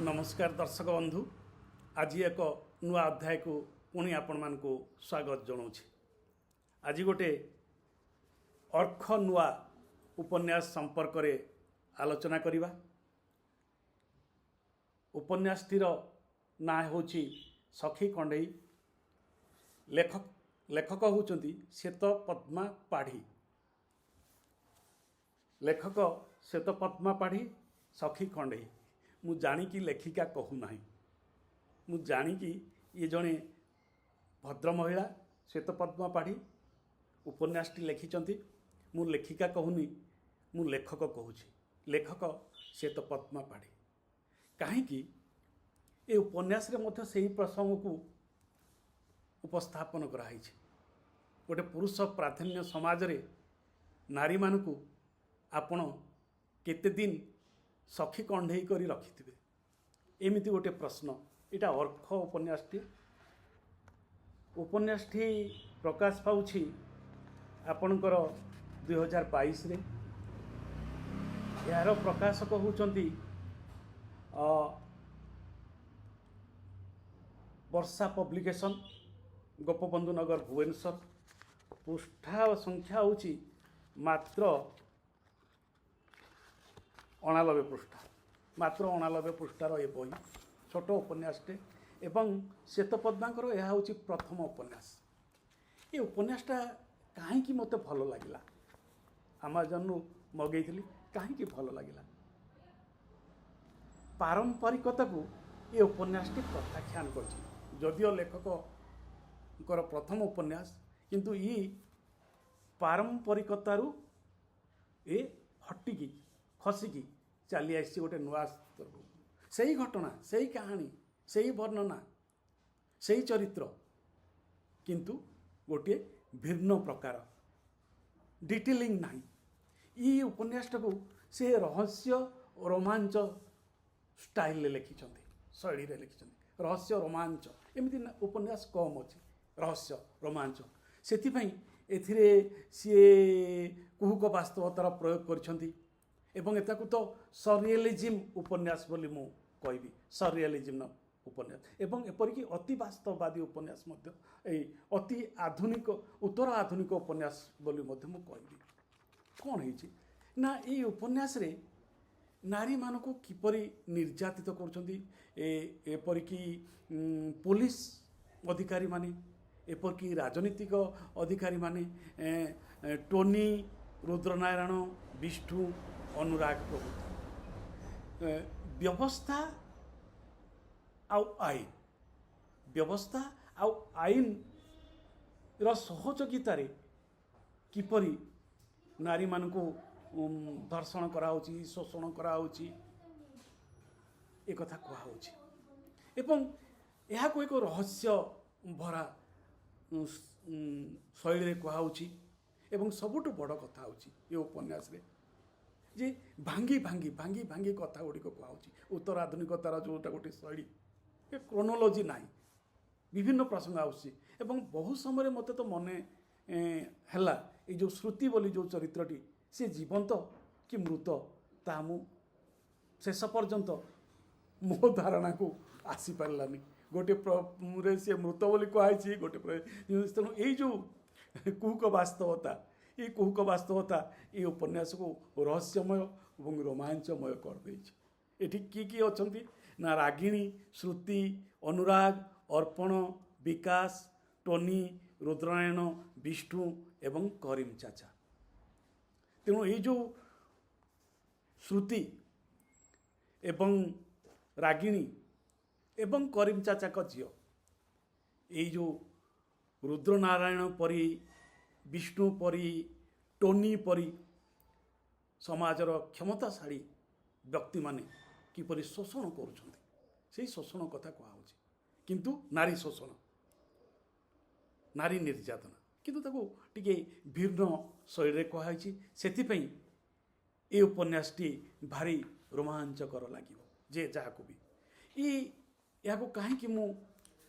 नमस्कार दर्शक बंधु आज एक नुआ अध्याय को पुणी आपण मानकु स्वागत जनाऊँ। आज गोटे अर्थ नुआ उपन्यास संपर्क रे आलोचना करिबा। उपन्यासटीर ना होची सखी कंडेई। लेखक होचंती श्वेत पद्मा पाढ़ी। लेखक श्वेत पद्मा पाढ़ी सखी कंडेई। मु जानिकी लेखिका कहू ना, मु जानिकी ये जड़े भद्र महिला श्वेत पद्मा पाढ़ी उपन्यासटी लिखिंट। मु लेखिका कहूनी, मु लेखक कहूँ। लेखक श्वेत पद्मा पाढ़ी कहीं ये उपन्यास मध्य से ही प्रसंग को उपस्थापन कराई। गोटे पुरुष प्राधान्य समाज रे नारी मानकु आपण केते दिन सखी कंढेई करी रखिथिबे, एमिति गोटे प्रश्न। इटा अर्थ उपन्यासटी प्रकाश पाउछि आपणकर 2022 रे। यार प्रकाशक होचंती वर्षा पब्लिकेशन, गोपबंधु नगर भुवनेश्वर। पृष्ठा संख्या होची मात्र 89 पृष्ठा, मात्र 89 पृष्ठार ये बही छोट उपन्यासटे। एवं श्वेत पद्माकर यह हूँ प्रथम उपन्यास। ये उपन्यासटा कहीं मत भल लगे, आमाजन मगेली कहीं भल लगे। पारंपरिकता को ये उपन्यासटी प्रत्याख्यान कर लेखक प्रथम उपन्यास, किंतु ये पारंपरिकतारू ये हटिकी खसिकी चली आसी गोटे नुआ स्तर को। सही घटना, सही कहानी, सही वर्णना, सही चरित्र, किंतु गोटे भिन्न प्रकार डिटेलिंग नहीं। ये उपन्यासटा को से रहस्य रोमांच स्टाइल लिखिं, शैली लिखिं। रहस्य रोमांच एमती उपन्यास कम अच्छे, रहस्य रोमांच से एथिरे सी कुहुक वास्तवतार प्रयोग कर। एवं एताकू तो सरियलिज्म उपन्यास बोली मु कहबी, सरियलिज्म उपन्यास। एवं एपरिकी अति वास्तववादी उपन्यास मध्य अति आधुनिक उत्तर आधुनिक उपन्यास बोली मध्य मु कहबी। कौन है ना ये उपन्यास रे नारी मानक किपरि निर्यातित करछंती, एपरिकी पुलिस अधिकारी माने, एपरिकी राजनीतिक अधिकारी माने, टोनी, रुद्रनारायण, विष्णु, अनुराग प्रभु, व्यवस्था आउ आईन, व्यवस्था आउ आईन सहयोगितार किपरि नारी मानकु धर्षण कराउची, शोषण कराउची, एक कथा कहुची। एवं यह को एक रहस्य भरा शैली कहुची। एवं सबुठु बड़ कथा होची ये उपन्यास रे जे भांगी भांगी भांगी भांगी कथा गुड़िक कहुची। उत्तर आधुनिकतार जोटा गोटे शैली, क्रोनोलोजी ना, विभिन्न प्रसंग आउसी। एवं बहु समय मत तो मन है ये जो श्रुति बोली जो चरित्रटी से जीवंत कि मृत ता मु शेष पर्यंत मो धारणा को आसी पारानी। गोटे से मृत बोली कहुई, गोटे तेणु यही जो कुहुक वास्तवता, ये कुहुक वास्तवता ये उपन्यास को रहस्यमय और रोमांचमय कर देछि। एठी किए अछंती ना रागिणी, श्रुति, अनुराग, अर्पण, विकास, टोनी, रुद्रनारायण, विष्णु एवं करीम चाचा। तेणु ये जो श्रुति एवं रागिणी एवं करीम चाचा का झील, ये जो रुद्रनारायण परी, विष्णु परी, टोनी परी समाजर क्षमताशाली व्यक्ति माने किपरि शोषण करुछंती, से शोषण कथा कहुछि। किंतु नारी शोषण, नारी निर्यातना, किंतु ताको टिके भिन्न शैली कहुछि। सेथिपई ए उपन्यासटी भारी रोमांचकर लागिबो जे जाहाको भी। या कहीं मु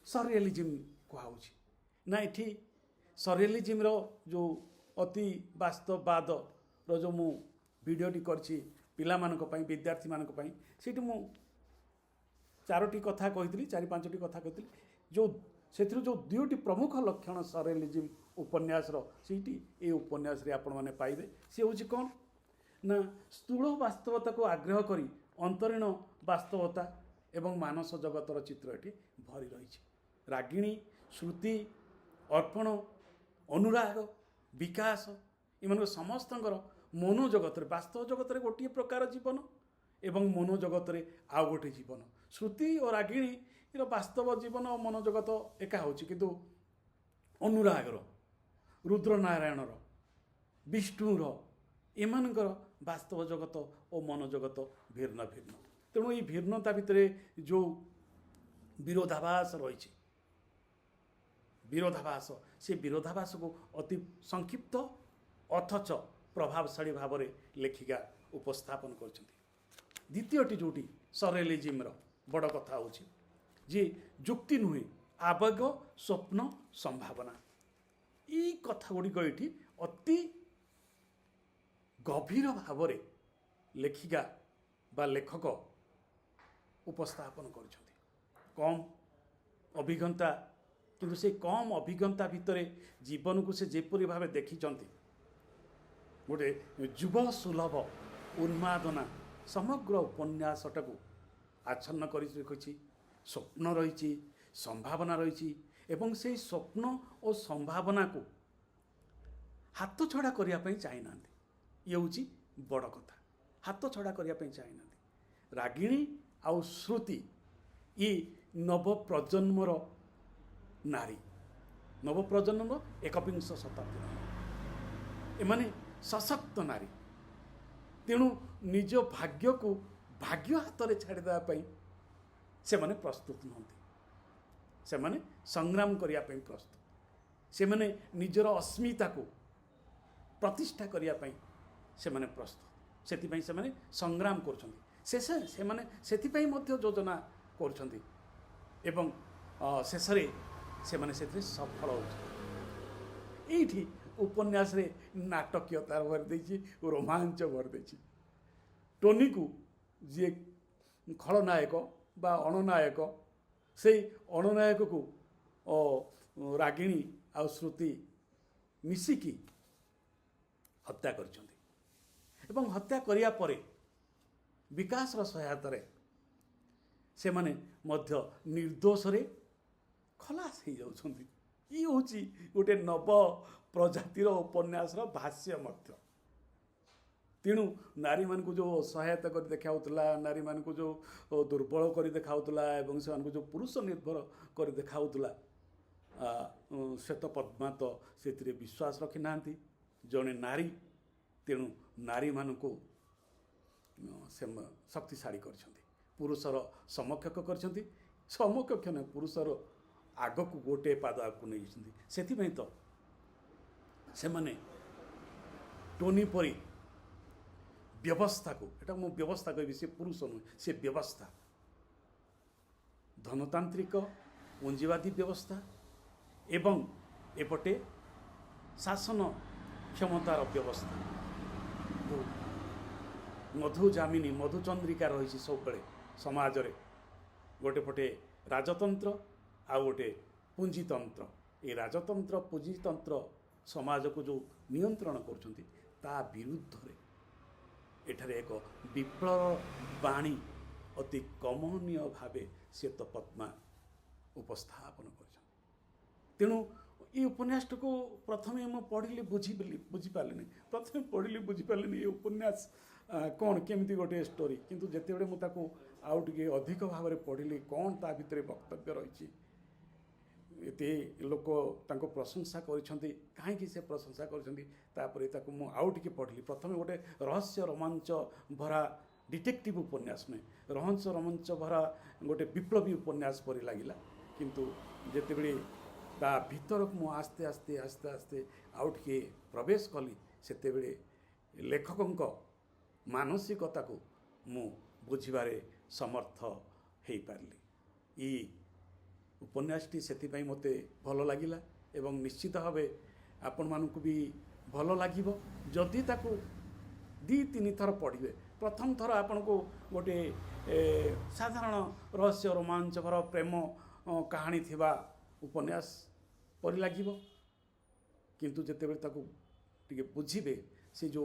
सरियलिज्म कहुछि ना, एठी सरियलिज्म रो जो अति वास्तववाद रो जो मु वीडियोटी करछि पिला मानक पई, विद्यार्थी मानक पई, सेठी मु ଚାରୋଟି କଥା କହିଥିଲି, ଚାରି ପାଞ୍ଚଟି କଥା କହିଥିଲି, ଯେଉଁ ସେଥିରୁ ଯେଉଁ ଦୁଇଟି ପ୍ରମୁଖ ଲକ୍ଷଣ ସରେଲିଜିମ୍ ଉପନ୍ୟାସର ସେଇଠି ଏ ଉପନ୍ୟାସରେ ଆପଣମାନେ ପାଇବେ। ସେ ହେଉଛି କ'ଣ ନା ସ୍ଥୂଳ ବାସ୍ତବତାକୁ ଆଗ୍ରହ କରି ଅନ୍ତରୀଣ ବାସ୍ତବତା ଏବଂ ମାନସ ଜଗତର ଚିତ୍ର ଏଠି ଭରି ରହିଛି। ରାଗିଣୀ, ଶ୍ରୁତି, ଅର୍ପଣ, ଅନୁରାଗ, ବିକାଶ ଏମାନଙ୍କ ସମସ୍ତଙ୍କର ମନୋଜଗତରେ, ବାସ୍ତବ ଜଗତରେ ଗୋଟିଏ ପ୍ରକାର ଜୀବନ ଏବଂ ମନୋଜଗତରେ ଆଉ ଗୋଟିଏ ଜୀବନ। ଶ୍ରୁତି ଓ ରାଗିଣୀର ବାସ୍ତବ ଜୀବନ ଓ ମନୋଜଗତ ଏକା ହେଉଛି, କିନ୍ତୁ ଅନୁରାଗର, ରୁଦ୍ରନାରାୟଣର, ବିଷ୍ଣୁର ଏମାନଙ୍କର ବାସ୍ତବ ଜଗତ ଓ ମନୋଜଗତ ଭିନ୍ନ ଭିନ୍ନ। ତେଣୁ ଏହି ଭିନ୍ନତା ଭିତରେ ଯେଉଁ ବିରୋଧାଭାସ ରହିଛି, ବିରୋଧାଭାସ, ସେ ବିରୋଧାଭାସକୁ ଅତି ସଂକ୍ଷିପ୍ତ ଅଥଚ ପ୍ରଭାବଶାଳୀ ଭାବରେ ଲେଖିକା ଉପସ୍ଥାପନ କରିଛନ୍ତି। ଦ୍ୱିତୀୟଟି ଯେଉଁଟି ସରେଲିଜିମ୍ର ବଡ଼ କଥା ହେଉଛି ଯେ ଯୁକ୍ତି ନୁହେଁ, ଆବେଗ, ସ୍ୱପ୍ନ, ସମ୍ଭାବନା। ଏଇ କଥା ଗୁଡ଼ିକ ଏଠି ଅତି ଗଭୀର ଭାବରେ ଲେଖିକା ବା ଲେଖକ ଉପସ୍ଥାପନ କରିଛନ୍ତି। କମ୍ ଅଭିଜ୍ଞତା, କିନ୍ତୁ ସେ କମ୍ ଅଭିଜ୍ଞତା ଭିତରେ ଜୀବନକୁ ସେ ଯେପରି ଭାବେ ଦେଖିଛନ୍ତି, ଗୋଟେ ଯୁବ ସୁଲଭ ଉନ୍ମାଦନା ସମଗ୍ର ଉପନ୍ୟାସଟାକୁ ଆଚ୍ଛନ୍ନ କରି ରଖିଛି। ସ୍ୱପ୍ନ ରହିଛି, ସମ୍ଭାବନା ରହିଛି ଏବଂ ସେହି ସ୍ୱପ୍ନ ଓ ସମ୍ଭାବନାକୁ ହାତଛଡ଼ା କରିବା ପାଇଁ ଚାହିଁନାହାନ୍ତି। ଇଏ ହେଉଛି ବଡ଼ କଥା, ହାତଛଡ଼ା କରିବା ପାଇଁ ଚାହିଁନାହାନ୍ତି। ରାଗିଣୀ ଆଉ ଶ୍ରୁତି ଇ ନବପ୍ରଜନ୍ମର ନାରୀ, ନବପ୍ରଜନ୍ମର ଏକବିଂଶ ଶତାବ୍ଦୀର ଏମାନେ ସଶକ୍ତ ନାରୀ। ତେଣୁ ନିଜ ଭାଗ୍ୟକୁ ଭାଗ୍ୟ ହାତରେ ଛାଡ଼ିଦେବା ପାଇଁ ସେମାନେ ପ୍ରସ୍ତୁତ ନୁହନ୍ତି। ସେମାନେ ସଂଗ୍ରାମ କରିବା ପାଇଁ ପ୍ରସ୍ତୁତ। ସେମାନେ ନିଜର ଅସ୍ମିତାକୁ ପ୍ରତିଷ୍ଠା କରିବା ପାଇଁ ସେମାନେ ପ୍ରସ୍ତୁତ। ସେଥିପାଇଁ ସେମାନେ ସଂଗ୍ରାମ କରୁଛନ୍ତି। ସେମାନେ ସେଥିପାଇଁ ମଧ୍ୟ ଯୋଜନା କରୁଛନ୍ତି ଏବଂ ଶେଷରେ ସେମାନେ ସେଥିରେ ସଫଳ ହେଉଛନ୍ତି। ଏଇଠି ଉପନ୍ୟାସରେ ନାଟକୀୟତା ଭରି ଦେଇଛି, ରୋମାଞ୍ଚ ଭରି ଦେଇଛି। ଟୋନିକୁ ଯିଏ ଖଳନାୟକ ବା ଅଣନାୟକ, ସେଇ ଅଣନାୟକକୁ ରାଗିଣୀ ଆଉ ଶ୍ରୁତି ମିଶିକି ହତ୍ୟା କରିଛନ୍ତି ଏବଂ ହତ୍ୟା କରିବା ପରେ ବିକାଶର ସହାୟତାରେ ସେମାନେ ମଧ୍ୟ ନିର୍ଦ୍ଦୋଷରେ ଖଲାସ ହେଇଯାଉଛନ୍ତି। ଇଏ ହେଉଛି ଗୋଟେ ନବ ପ୍ରଜାତିର ଉପନ୍ୟାସର ଭାଷ୍ୟ ମଧ୍ୟ। ତେଣୁ ନାରୀମାନଙ୍କୁ ଯେଉଁ ସହାୟତା କରି ଦେଖାଉଥିଲା, ନାରୀମାନଙ୍କୁ ଯେଉଁ ଦୁର୍ବଳ କରି ଦେଖାଉଥିଲା ଏବଂ ସେମାନଙ୍କୁ ଯେଉଁ ପୁରୁଷ ନିର୍ଭର କରି ଦେଖାଉଥିଲା, ଶ୍ଵେତପଦ୍ମା ତ ସେଥିରେ ବିଶ୍ୱାସ ରଖିନାହାନ୍ତି। ଜଣେ ନାରୀ, ତେଣୁ ନାରୀମାନଙ୍କୁ ସେ ଶକ୍ତିଶାଳୀ କରିଛନ୍ତି, ପୁରୁଷର ସମକକ୍ଷ କରିଛନ୍ତି। ସମକକ୍ଷ ନୁହେଁ, ପୁରୁଷର ଆଗକୁ ଗୋଟିଏ ପାଦ ଆଗକୁ ନେଇଛନ୍ତି। ସେଥିପାଇଁ ତ ସେମାନେ ଟୋନି ପରି ବ୍ୟବସ୍ଥାକୁ, ଏଟା ମୁଁ ବ୍ୟବସ୍ଥା କହିବି, ସେ ପୁରୁଷ ନୁହେଁ, ସେ ବ୍ୟବସ୍ଥା, ଧନତାନ୍ତ୍ରିକ ପୁଞ୍ଜିବାଦୀ ବ୍ୟବସ୍ଥା ଏବଂ ଏପଟେ ଶାସନ କ୍ଷମତାର ବ୍ୟବସ୍ଥା, ମଧୁଯାମିନୀ, ମଧୁଚନ୍ଦ୍ରିକା ରହିଛି ସବୁବେଳେ ସମାଜରେ। ଗୋଟେ ପଟେ ରାଜତନ୍ତ୍ର ଆଉ ଗୋଟେ ପୁଞ୍ଜିତନ୍ତ୍ର। ଏ ରାଜତନ୍ତ୍ର ପୁଞ୍ଜିତନ୍ତ୍ର ସମାଜକୁ ଯେଉଁ ନିୟନ୍ତ୍ରଣ କରୁଛନ୍ତି, ତା ବିରୁଦ୍ଧରେ ଏଠାରେ ଏକ ବିପ୍ଳବ ବାଣୀ ଅତି କମନୀୟ ଭାବେ ଶ୍ଵେତପଦ୍ମା ଉପସ୍ଥାପନ କରିଛନ୍ତି। ତେଣୁ এই ଉପନ୍ୟାସଟାକୁ ପ୍ରଥମେ ମୁଁ ପଢ଼ିଲି, ବୁଝିପାରିଲିନି। ପ୍ରଥମେ ପଢ଼ିଲି ବୁଝିପାରିଲିନି ଏ ଉପନ୍ୟାସ କ'ଣ କେମିତି ଗୋଟିଏ ଷ୍ଟୋରି, କିନ୍ତୁ ଯେତେବେଳେ ମୁଁ ତାକୁ ଆଉ ଟିକେ ଅଧିକ ଭାବରେ ପଢ଼ିଲି, କ'ଣ ତା ଭିତରେ ବକ୍ତବ୍ୟ ରହିଛି, ଏତେ ଲୋକ ତାଙ୍କୁ ପ୍ରଶଂସା କରିଛନ୍ତି, କାହିଁକି ସେ ପ୍ରଶଂସା କରିଛନ୍ତି, ତାପରେ ତାକୁ ମୁଁ ଆଉ ଟିକେ ପଢ଼ିଲି। ପ୍ରଥମେ ଗୋଟେ ରହସ୍ୟ ରୋମାଞ୍ଚ ଭରା ଡିଟେକ୍ଟିଭ୍ ଉପନ୍ୟାସ ନୁହେଁ, ରହସ୍ୟ ରୋମାଞ୍ଚ ଭରା ଗୋଟେ ବିପ୍ଳବୀ ଉପନ୍ୟାସ ପରି ଲାଗିଲା। କିନ୍ତୁ ଯେତେବେଳେ ତା ଭିତରକୁ ମୁଁ ଆସ୍ତେ ଆସ୍ତେ ଆସ୍ତେ ଆସ୍ତେ ଆଉ ଟିକେ ପ୍ରବେଶ କଲି, ସେତେବେଳେ ଲେଖକଙ୍କ ମାନସିକତାକୁ ମୁଁ ବୁଝିବାରେ ସମର୍ଥ ହେଇପାରିଲି। ଏଇ ଉପନ୍ୟାସଟି ସେଥିପାଇଁ ମୋତେ ଭଲ ଲାଗିଲା ଏବଂ ନିଶ୍ଚିତ ଭାବେ ଆପଣମାନଙ୍କୁ ବି ଭଲ ଲାଗିବ। ଯଦି ତାକୁ 2-3 ଥର ପଢ଼ିବେ, प्रथम थर आपण को गोटे साधारण रहस्य रोमांचकर प्रेम कहानी थिबा उपन्यास परि लागिबो किंतु जेतेबेले ताकू टिके बुझिबे से जो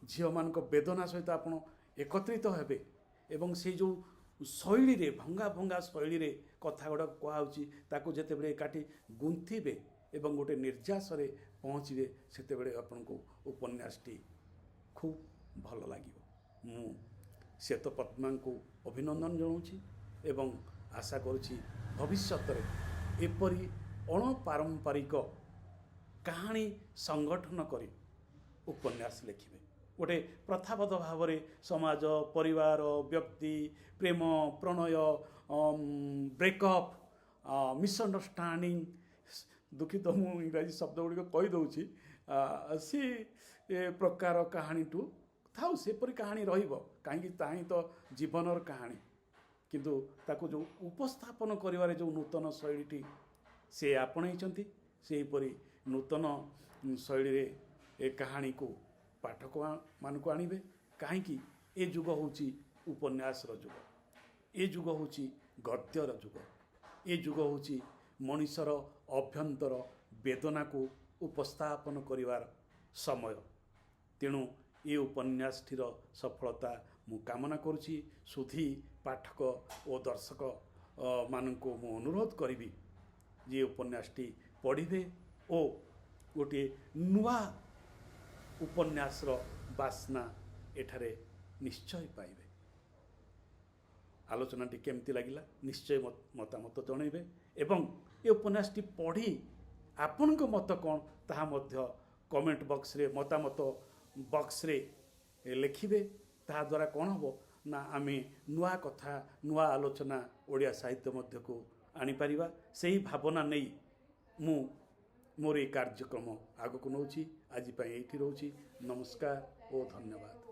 झील मान वेदना सहित आपण एकत्रित हेबे एवं से जो शैली रे भंगा भंगा शैली रे कथा गुड़ा कहुच्छी ताकू जेतेबेले एकाठी गुंथिबे एवं गोटे निर्यास रे पहुँचे सेतेबेले आपण को उपन्यासटी खूब भल लागिबो। मु श्वेत पद्मा को अभिनंदन जनाऊँगी एवं आशा करुँची भविष्य रे एपरी अणपारंपरिक कहानी संगठन करी उपन्यास लिखिबे गोटे प्रथाबद्ध भाव में समाज परिवार व्यक्ति प्रेम प्रणय ब्रेकअप मिसअंडरस्टैंडिंग दुखित मु इंग्राजी शब्द गुड़िक कहीदे सी प्रकार कहानी टू थाउ सेपरी कहानी रही तो जीवनर कहानी किंतु ताको जो उपस्थापन करिवारे जो नूतन शैली से आपणईचंती सेहीपरि नूतन शैली रे ए कहानी को पाठक मान को आणवे कहीं ए जुग होची उपन्यास जुग ए जुग होची गद्यर जुग ए जुग होची मनुष्यर अभ्यंतर वेदना को उपस्थापन करिवार समय तेणु ये उपन्यासटीर सफलता मु कामना करुछि सुधी पाठक और दर्शक मानक मु अनुरोध करी जे उपन्यासटी पढ़िबे ओ गोटे नुआ उपन्यासर बासना एठारे निश्चय पाइबे। आलोचनाटी केमती लगिला निश्चय मतामत जणैबे एवं ए उपन्यासटी पढ़ी आपनक मत कौन ताहा मध्य कमेंट बॉक्स रे मतामत बॉक्स रे लिखिबे। ताहा द्वारा कौन हो ना आमे नुआ कथा नुआ आलोचना ओडिया साहित्य मध्य को आनी परिबा सेही भावना नहीं मु मोर ये कार्यक्रम आगक नौछि। आज एठी रहूछि। नमस्कार और धन्यवाद।